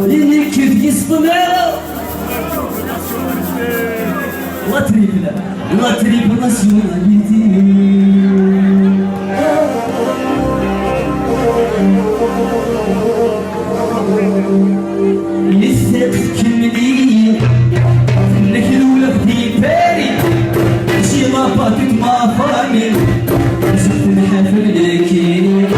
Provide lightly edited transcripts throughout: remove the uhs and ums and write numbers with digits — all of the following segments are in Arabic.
اللي كيف يصطنع لا تريبل لا تريبل ناسيوناليتي لسه تكملي انك الاولى في باري شي لاباطيك ما فامي زدت نحافل لكي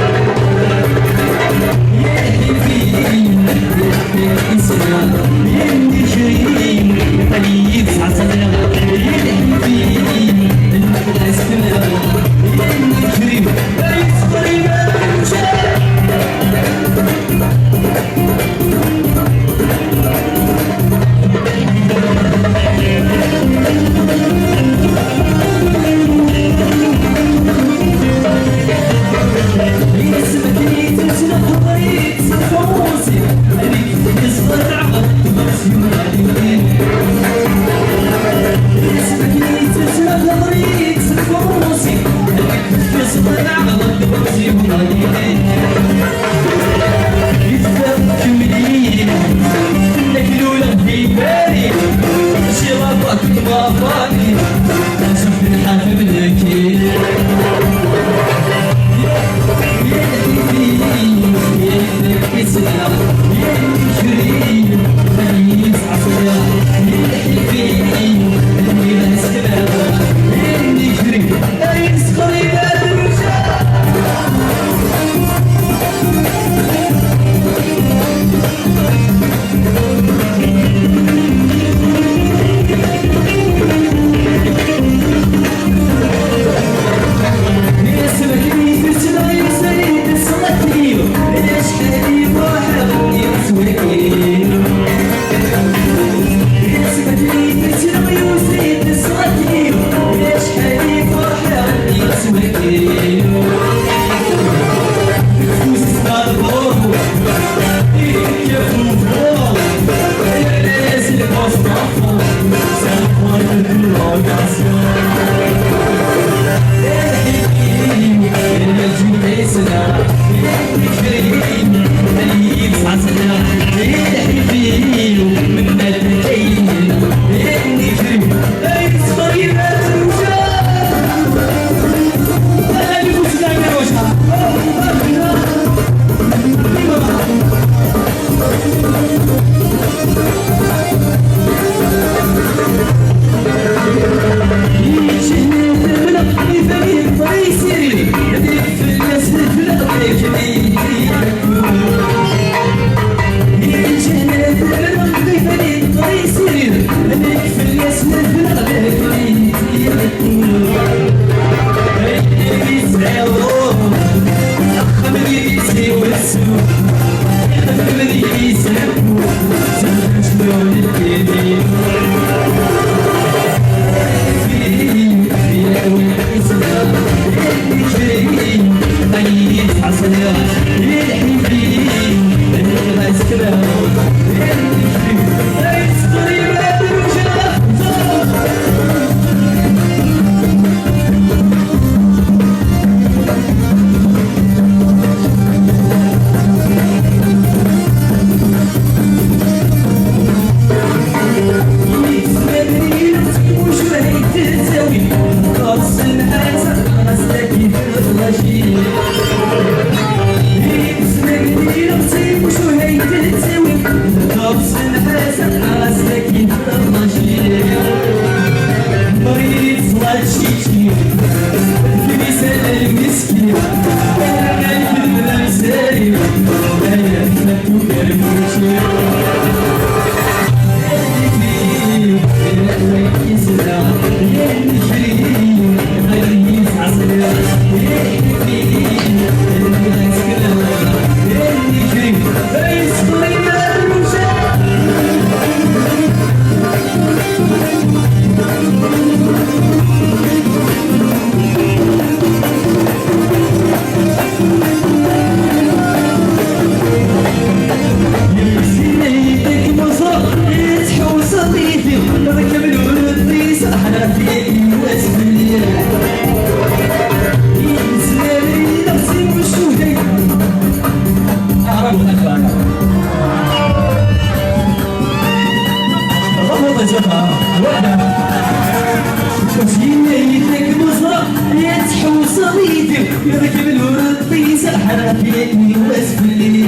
وسيلك مزرعة يتحوس ضيدي يركب الورد طيسة حرافيني واسفلي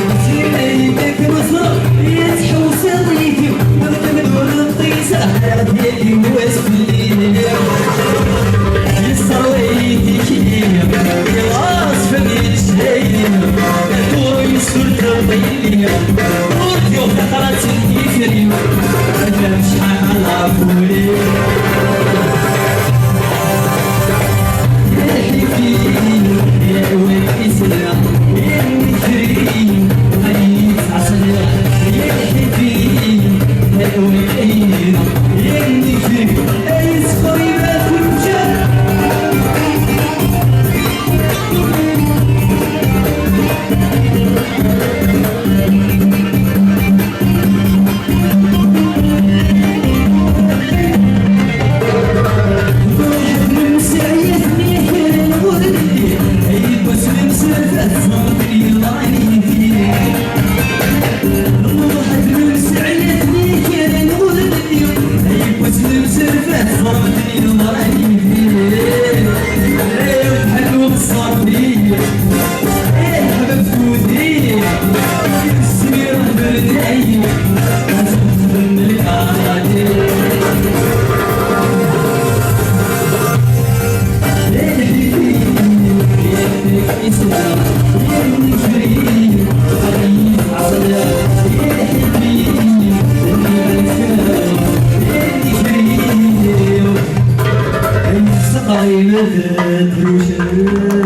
وسيلك مزرعة يتحوس ضيدي يركب الورد طيسة حرافيني واسفلي يسرويتي كيم يلاص فميت شايلي دور يسكر ترضيلي ورد يوم تقرأت الكيفري أجل شحال عفوري يا حبيبي يا وين إسلام يا نجري غنيت عسلام يا حبيبي يا وين يا نجري أي صخري ما كنت I